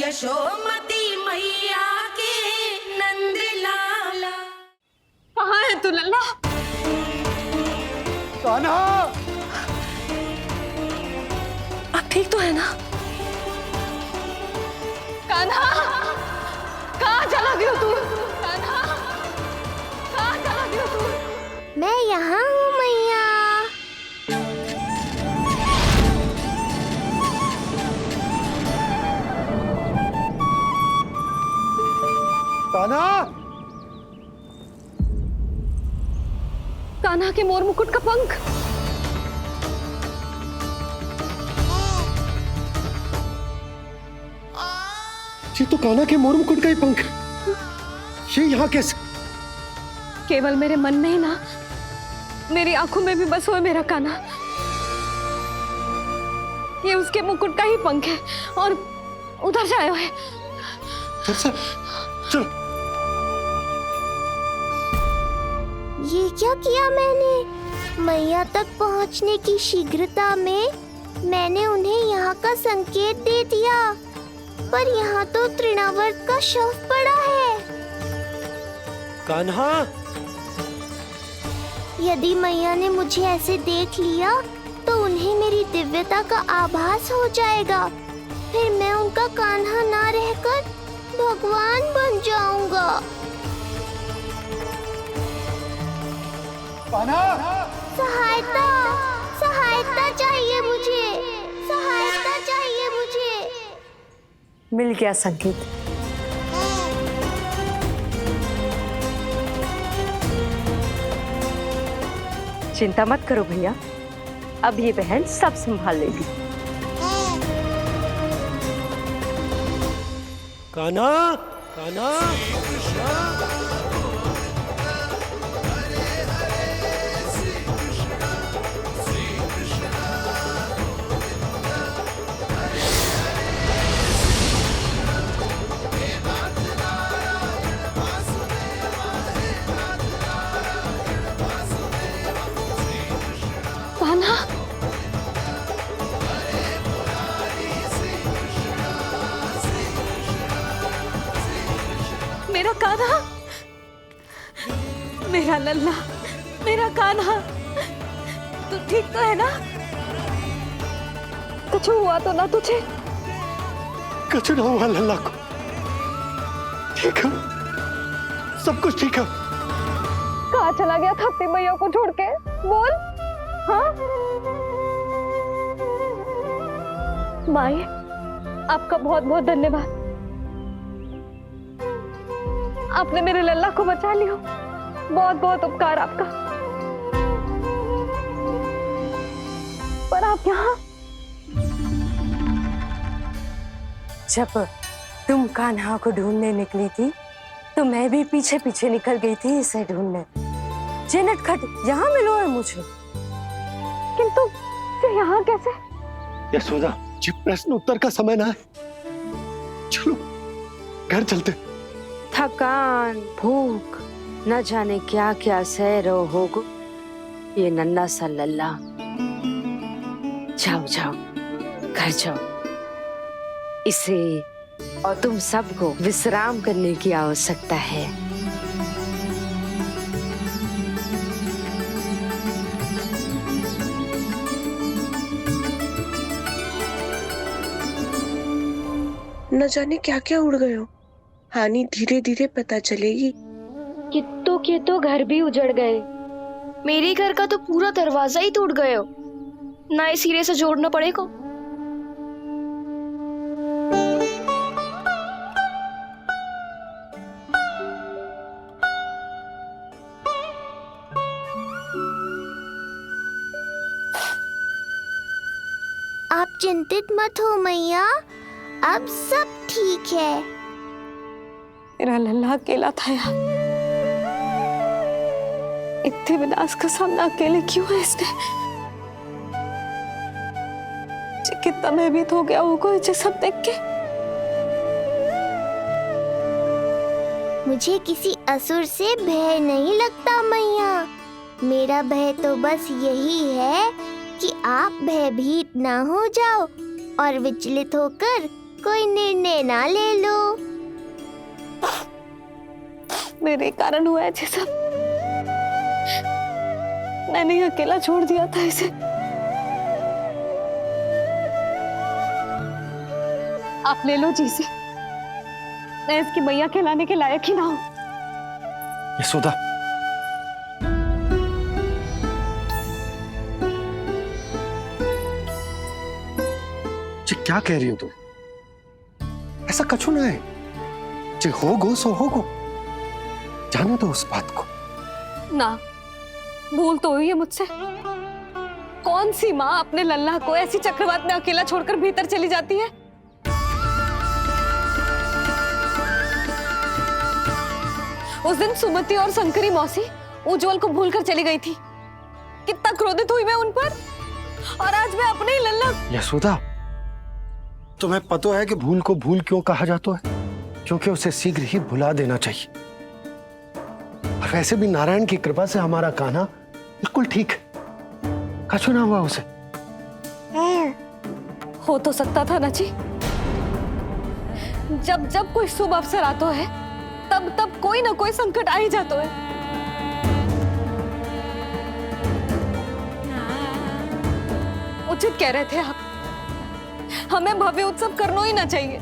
यशोमती मैया के नंद लाला। कहाँ है तू लल्ला? कान्हा, आप ठीक तो है ना? कान्हा, कहाँ चला गया तू? कान्हा, कहाँ चला गया तू? मैं यहाँ हूँ मैया। कान्हा, कान्हा के मोर मुकुट का पंख। ये तो कान्हा के मोर मुकुट का ही पंख। ये यहाँ कैसे? केवल मेरे मन में ही ना, मेरी आंखों में भी बस हुए मेरा कान्हा। ये उसके मुकुट का ही पंख है और उधर से आया है। चलो। ये क्या किया मैंने? मैया तक पहुँचने की शीघ्रता में मैंने उन्हें यहाँ का संकेत दे दिया, पर यहाँ तो तृणावर्त का शव पड़ा है। कान्हा, यदि मैया ने मुझे ऐसे देख लिया तो उन्हें मेरी दिव्यता का आभास हो जाएगा। फिर मैं उनका कान्हा ना रहकर भगवान बन जाऊंगा। कान्हा, सहायता, सहायता चाहिए मुझे, सहायता चाहिए मुझे। मिल गया संकेत। चिंता मत करो भैया, अब ये बहन सब संभाल लेगी। कान्हा, कान्हा, कान्हा, मेरा कान्हा, मेरा लल्ला, मेरा कान्हा, तू ठीक तो है ना? कुछ हुआ तो ना तुझे? कुछ ना हुआ लल्ला को। ठीक है, सब कुछ ठीक है। कहाँ चला गया था अपनी मैया को छोड़ के? बोल। हाँ माई, आपका बहुत बहुत धन्यवाद। आपने मेरे लल्ला को बचा लिया। बहुत बहुत उपकार आपका। पर आप यहाँ? जब तुम कान्हा को ढूंढने निकली थी तो मैं भी पीछे पीछे निकल गई थी इसे ढूंढने। जे नटखट, यहाँ मिलो है मुझे। किंतु फिर यहाँ कैसे? यशोदा, ये प्रश्न उत्तर का समय ना है। चलो घर चलते। थकान, भूख, न जाने क्या क्या सह रहो होगो ये नन्हा सा लल्ला। जाओ जाओ, घर जाओ। इसे और तुम सबको विश्राम करने की आवश्यकता है। न जाने क्या क्या उड़ गए हो। हानि धीरे धीरे पता चलेगी। कित्तों के तो घर भी उजड़ गए। मेरे घर का तो पूरा दरवाजा ही टूट गए हो। नए सिरे से जोड़ना पड़ेगा। आप चिंतित मत हो मैया, अब सब ठीक है। मेरा लल्ला अकेला था यार। इतने विनाश का सामना अकेले क्यों है इसने? कितना भयभीत हो गया होगा इसे सब देख के। मुझे किसी असुर से भय नहीं लगता मैया। मेरा भय तो बस यही है कि आप भयभीत ना हो जाओ और विचलित होकर कोई निर्णय ना ले लो। मेरे कारण हुआ है ये सब। मैंने ही अकेला छोड़ दिया था इसे। आप ले लो जीसी, मैं इसकी मैया कहलाने के लायक ही ना हूं। यशोदा, जी क्या कह रही हो तुम? ऐसा कछु ना है। जी होगो सो होगो, जाने दो उस बात को। ना, भूल तो हुई है मुझसे। कौन सी माँ अपने लल्ला को ऐसी चक्रवात में अकेला छोड़कर भीतर चली जाती है? उस दिन सुमति और शंकरी मौसी उज्जवल को भूलकर चली गई थी। कितना क्रोधित हुई मैं उन पर, और आज मैं अपने ही लल्ला। यशोदा, तुम्हें पता है कि भूल को भूल क्यों कहा जाता है? क्योंकि उसे शीघ्र ही भुला देना चाहिए। और वैसे भी नारायण की कृपा से हमारा कान्हा बिल्कुल ठीक है, कछु ना हुआ उसे। हो तो सकता था ना जी। जब जब कोई शुभ अवसर आता है तब तब कोई ना कोई संकट आ ही जाता है। उचित कह रहे थे आप, हमें भव्य उत्सव करना ही ना चाहिए।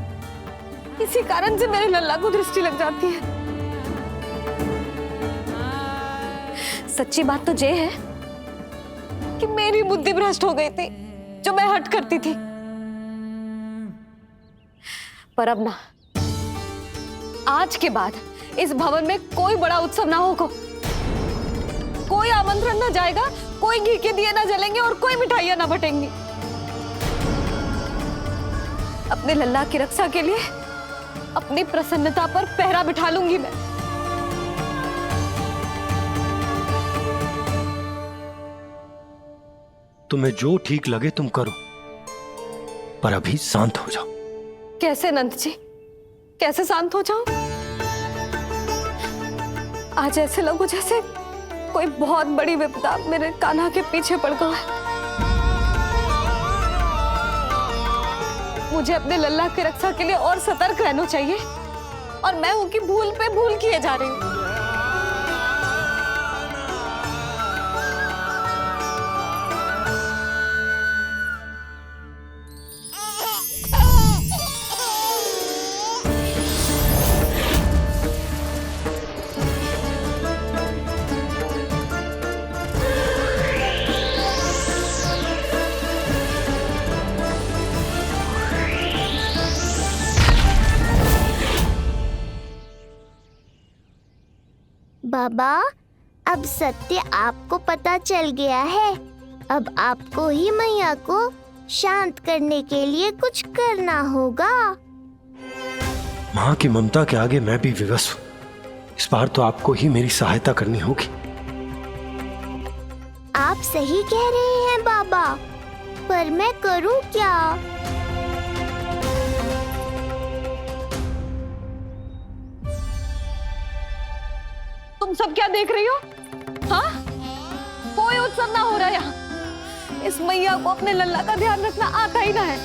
इसी कारण से मेरे लल्ला को दृष्टि लग जाती है। सच्ची बात तो ये है कि मेरी बुद्धि भ्रष्ट हो गई थी, जो मैं हट करती थी। पर अब ना, आज के बाद इस भवन में कोई बड़ा उत्सव ना होगा। कोई आमंत्रण ना जाएगा, कोई घी के दिए ना जलेंगे और कोई मिठाइयां ना बटेंगी। अपने लल्ला की रक्षा के लिए अपनी प्रसन्नता पर पहरा बिठा लूंगी मैं। तुम्हें जो ठीक लगे तुम करो, पर अभी शांत हो जाओ। कैसे नंद जी, कैसे शांत हो जाऊं? आज ऐसे लगो जैसे कोई बहुत बड़ी विपदा मेरे कान्हा के पीछे पड़ गया है। मुझे अपने लल्ला की रक्षा के लिए और सतर्क रहना चाहिए, और मैं उनकी भूल पे भूल किए जा रही हूँ। बाबा, अब सत्य आपको पता चल गया है। अब आपको ही मैया को शांत करने के लिए कुछ करना होगा। माँ की ममता के आगे मैं भी विवश हूँ। इस बार तो आपको ही मेरी सहायता करनी होगी। आप सही कह रहे हैं बाबा, पर मैं करूं क्या? तुम सब क्या देख रही हो? हाँ, कोई उत्सव ना हो रहा यहाँ। इस मैया को अपने लल्ला का ध्यान रखना आता ही ना है।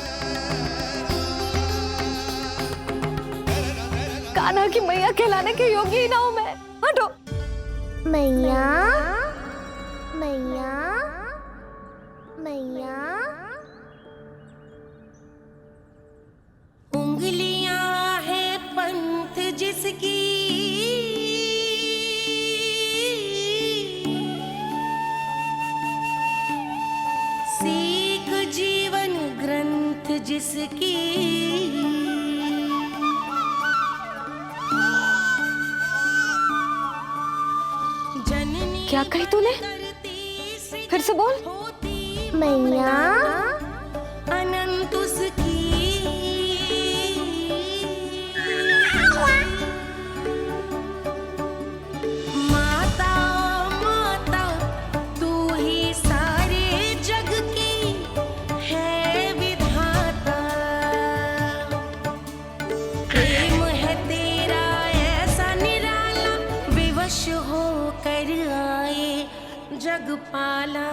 कान्हा की मैया कहलाने के योग्य ही ना हूं मैं। हटो। मैया, मैया, मैया। उंगलियां है पंथ जिसकी, सीख जीवन ग्रंथ जिसकी, जननी क्या कही तूने? फिर से बोल। मैया, अनंत उसकी, माता माता तू ही सारे जग की है विधाता। प्रेम है तेरा ऐसा निराला, विवश होकर आए जगपाला।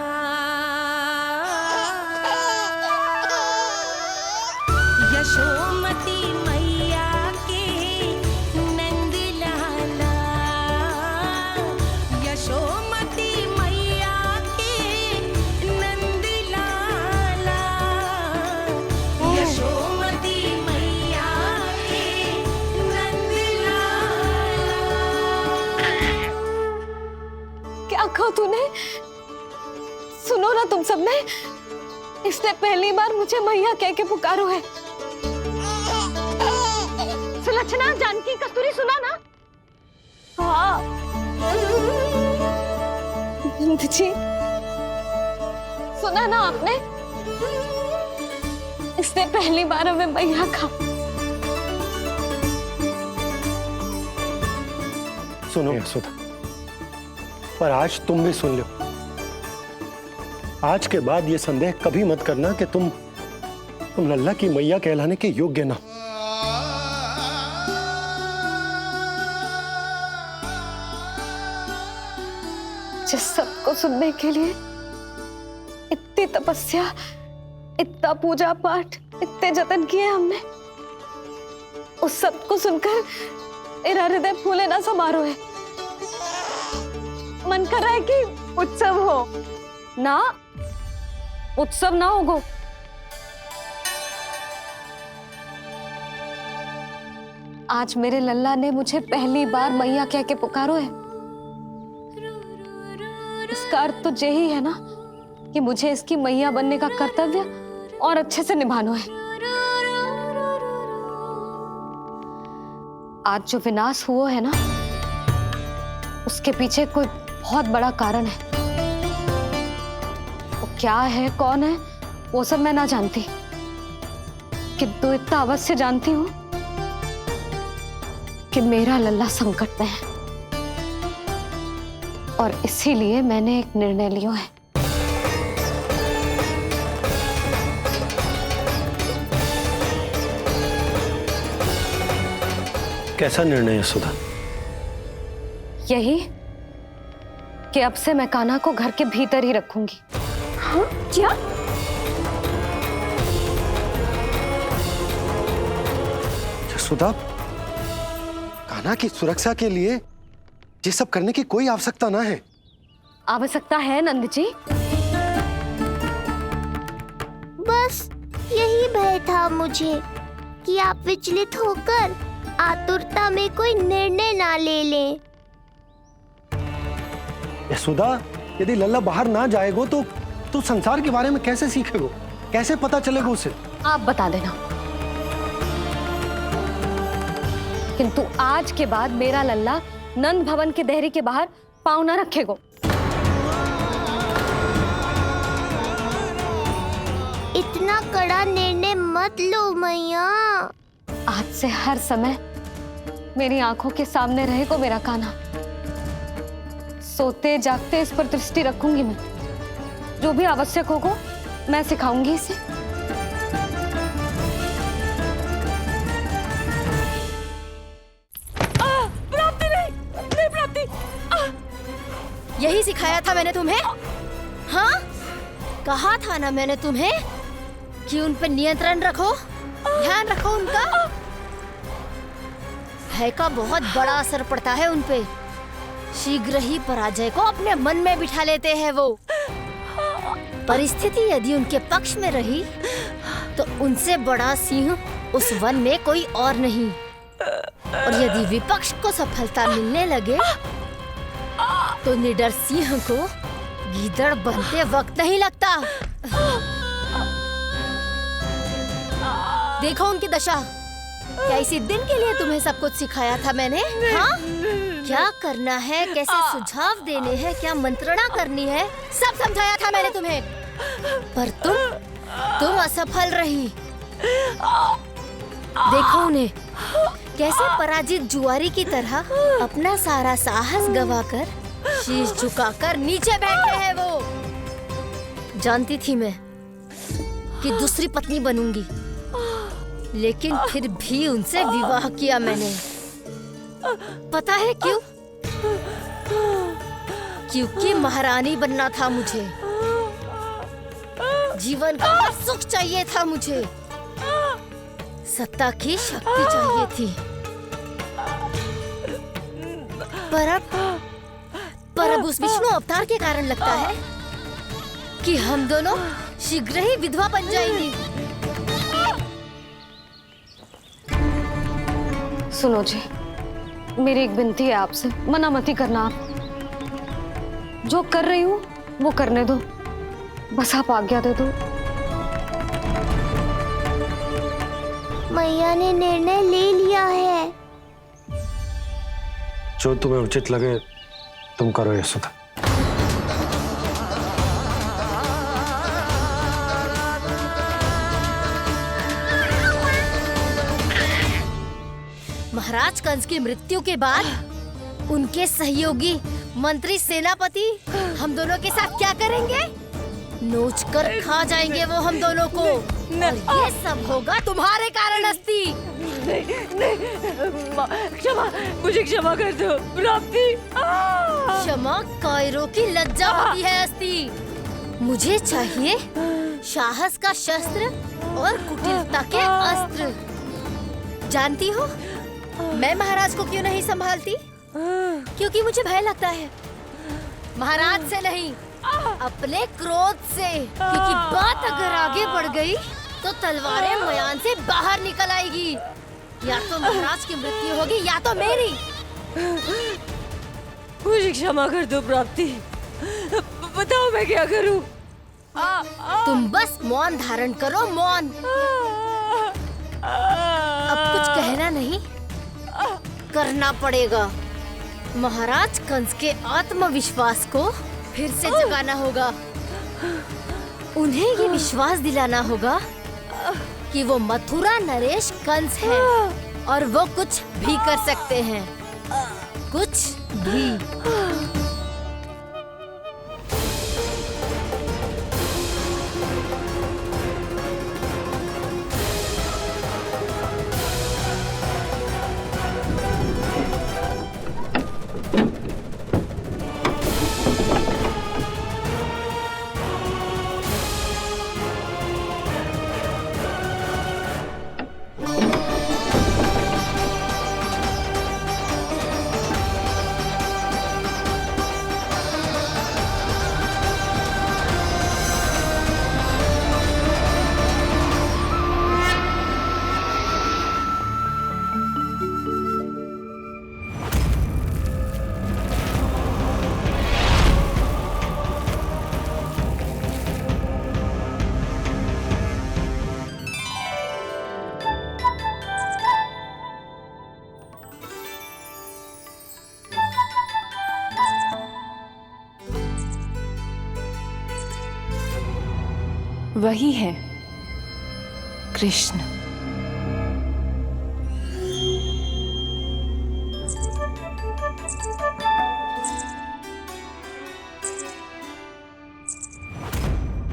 यशोमती तूने? सुनो ना तुम सबने, इसने पहली बार मुझे मैया कह के पुकारो है। सुलक्षणा, जानकी, कस्तूरी, सुना ना? हाँ जी, सुना ना आपने? इसने पहली बार हमें मैया कहा। सुनो सुधा, पर आज तुम भी सुन लो। आज के बाद ये संदेह कभी मत करना कि तुम लल्ला की मैया कहलाने के योग्य ना। जिस सबको सुनने के लिए इतनी तपस्या, इतना पूजा पाठ, इतने जतन किए हमने, उस सब को सुनकर मेरा हृदय फूले ना समारोह है। मन कर रहा है कि उत्सव हो ना, उत्सव ना होगो। आज मेरे लल्ला ने मुझे पहली बार मैया कह के पुकारो है। इसका अर्थ तो यही है ना कि मुझे इसकी मैया बनने का कर्तव्य और अच्छे से निभाना है। आज जो विनाश हुआ है ना, उसके पीछे कोई बहुत बड़ा कारण है। वो क्या है, कौन है, वो सब मैं ना जानती, किंतु इतना अवश्य जानती हूं कि मेरा लल्ला संकट में है, और इसीलिए मैंने एक निर्णय लिया है। कैसा निर्णय है सुधा? यही कि अब से मैं कान्हा को घर के भीतर ही रखूंगी। हाँ? क्या? सुधा, कान्हा की सुरक्षा के लिए ये सब करने की कोई आवश्यकता ना है। आवश्यकता है नंद जी। बस यही भय था मुझे कि आप विचलित होकर आतुरता में कोई निर्णय ना ले लें। यशोदा, यदि लल्ला बाहर ना जाएगो तो संसार के बारे में कैसे सीखेगो, कैसे पता चलेगा उसे? आप बता देना। किंतु आज के बाद मेरा लल्ला नंद भवन के देहरी के बाहर पाँव न रखेगो। इतना कड़ा निर्णय मत लो मैया। आज से हर समय मेरी आंखों के सामने रहेगो मेरा कान्हा। सोते जागते इस पर दृष्टि रखूंगी मैं। जो भी आवश्यक होगा मैं सिखाऊंगी इसे। यही सिखाया था मैंने तुम्हें? हाँ, कहा था ना मैंने तुम्हें कि उन पे नियंत्रण रखो, ध्यान रखो उनका। भय का बहुत बड़ा असर पड़ता है उन पे। शीघ्र ही पराजय को अपने मन में बिठा लेते हैं वो। परिस्थिति यदि उनके पक्ष में रही तो उनसे बड़ा सिंह उस वन में कोई और नहीं, और यदि विपक्ष को सफलता मिलने लगे तो निडर सिंह को गीदड़ बनते वक्त नहीं लगता। देखो उनकी दशा। क्या इसी दिन के लिए तुम्हें सब कुछ सिखाया था मैंने? हाँ? क्या करना है, कैसे सुझाव देने हैं, क्या मंत्रणा करनी है, सब समझाया था मैंने तुम्हें। पर तुम असफल रही। देखो उन्हें, कैसे पराजित जुआरी की तरह अपना सारा साहस गवाकर शीश झुकाकर नीचे बैठे हैं वो। जानती थी मैं कि दूसरी पत्नी बनूंगी, लेकिन फिर भी उनसे विवाह किया मैंने। पता है क्यों? क्योंकि महारानी बनना था मुझे। जीवन का हर सुख चाहिए था मुझे। सत्ता की शक्ति चाहिए थी। पर अब उस विष्णु अवतार के कारण लगता है कि हम दोनों शीघ्र ही विधवा बन जाएंगी। सुनो जी, मेरी एक विनती है आपसे, मना मत ही करना आप। जो कर रही हूँ वो करने दो, बस आप आज्ञा दे दो। मैया ने निर्णय ले लिया है। जो तुम्हें उचित लगे तुम करो यशोदा। महाराज कंस की मृत्यु के बाद उनके सहयोगी मंत्री सेनापति हम दोनों के साथ क्या करेंगे? नोच कर खा जाएंगे वो हम दोनों को। और ये सब होगा तुम्हारे कारण अस्ति। क्षमा, मुझे क्षमा कर दो प्राप्ति। क्षमा कायरों की लज्जा होती है अस्ति। मुझे चाहिए साहस का शस्त्र और कुटिलता के अस्त्र। जानती हो मैं महाराज को क्यों नहीं संभालती? क्योंकि मुझे भय लगता है। महाराज से नहीं, अपने क्रोध से। क्योंकि बात अगर आगे बढ़ गई तो तलवारें मयान से बाहर निकल आएगी। या तो महाराज की मृत्यु होगी या तो मेरी। मुझे क्षमा कर दो प्राप्ति। बताओ मैं क्या करूं? तुम बस मौन धारण करो, मौन। अब कुछ कहना नहीं, करना पड़ेगा। महाराज कंस के आत्मविश्वास को फिर से जगाना होगा। उन्हें ये विश्वास दिलाना होगा कि वो मथुरा नरेश कंस है और वो कुछ भी कर सकते हैं, कुछ भी। वही है कृष्ण।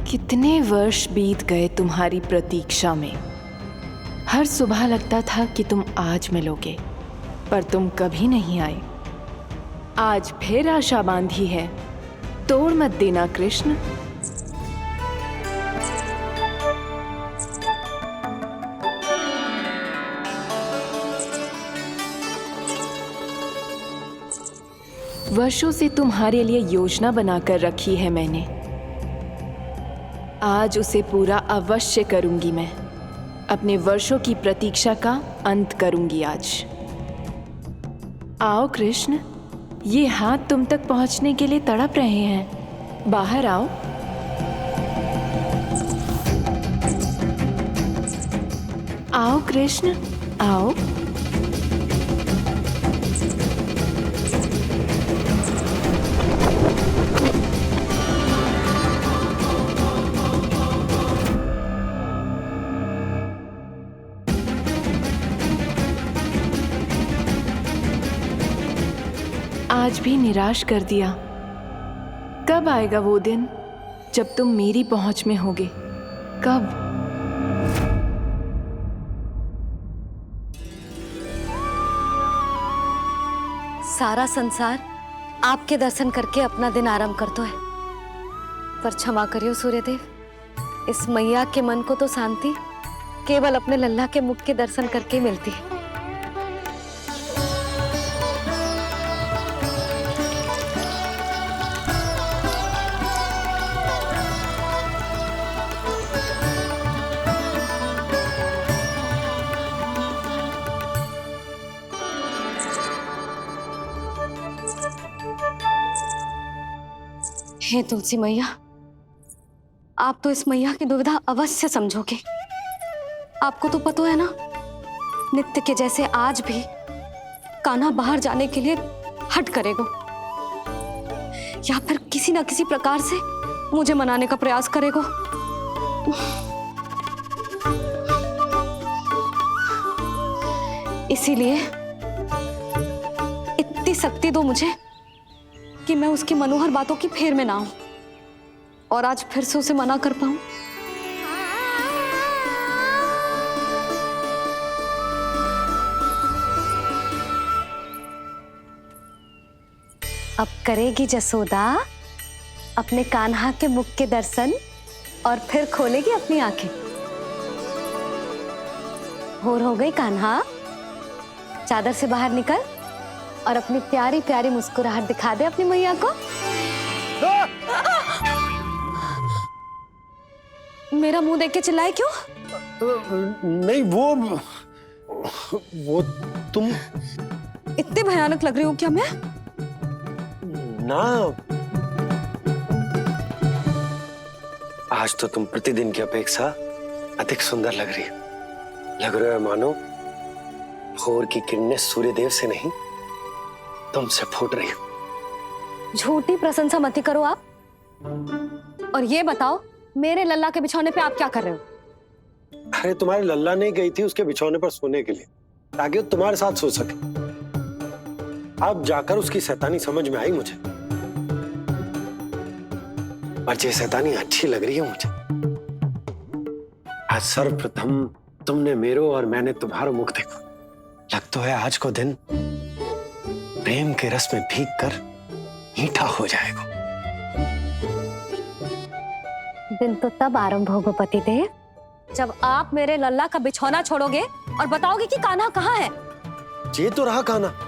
कितने वर्ष बीत गए तुम्हारी प्रतीक्षा में। हर सुबह लगता था कि तुम आज मिलोगे, पर तुम कभी नहीं आए। आज फिर आशा बांधी है, तोड़ मत देना कृष्ण। वर्षों से तुम्हारे लिए योजना बनाकर रखी है मैंने। आज उसे पूरा अवश्य करूंगी मैं। अपने वर्षों की प्रतीक्षा का अंत करूंगी आज। आओ कृष्ण, ये हाथ तुम तक पहुंचने के लिए तड़प रहे हैं। बाहर आओ। आओ कृष्ण, आओ। आज भी निराश कर दिया। कब आएगा वो दिन जब तुम मेरी पहुंच में होगे? कब? सारा संसार आपके दर्शन करके अपना दिन आरंभ करता है, पर क्षमा करियो सूर्यदेव, इस मैया के मन को तो शांति केवल अपने लल्ला के मुख के दर्शन करके मिलती है। हे तुलसी मैया, आप तो इस मैया की दुविधा अवश्य समझोगे। आपको तो पता है ना, नित्य के जैसे आज भी कान्हा बाहर जाने के लिए हट करेगा या फिर किसी ना किसी प्रकार से मुझे मनाने का प्रयास करेगा। इसीलिए इतनी शक्ति दो मुझे कि मैं उसकी मनोहर बातों की फेर में ना हूं और आज फिर से उसे मना कर पाऊं। अब करेगी जसोदा अपने कान्हा के मुख के दर्शन और फिर खोलेगी अपनी आंखें। भोर हो गई कान्हा, चादर से बाहर निकल और अपनी प्यारी प्यारी मुस्कुराहट दिखा दे अपनी मैया को। मेरा मुंह देख के चिल्लाए क्यों? नहीं, वो तुम इतने भयानक लग रही हूँ क्या मैं? ना, आज तो तुम प्रतिदिन की अपेक्षा अधिक सुंदर लग रही हो। लग रहा है मानो भोर की किरणें सूर्यदेव से नहीं तुमसे फूट रही हो। झूठी प्रशंसा मत करो आप। और ये बताओ, मेरे लल्ला के बिछौने पे आप क्या कर रहे हो? अरे तुम्हारे लल्ला नहीं गई थी उसके बिछौने पर सोने के लिए ताकि वो तुम्हारे साथ सो सके। अब जाकर उसकी शैतानी समझ में आई मुझे, और ये शैतानी अच्छी लग रही है मुझे। आज सर्वप्रथम तुमने मेरो और मैंने तुम्हारा मुख देखा। लग तो है आज को दिन प्रेम के रस में भीग कर मीठा हो जाएगा। दिन तो तब आरंभ होगा पतिदेव जब आप मेरे लल्ला का बिछौना छोड़ोगे और बताओगे कि कान्हा कहाँ है। ये तो रहा कान्हा,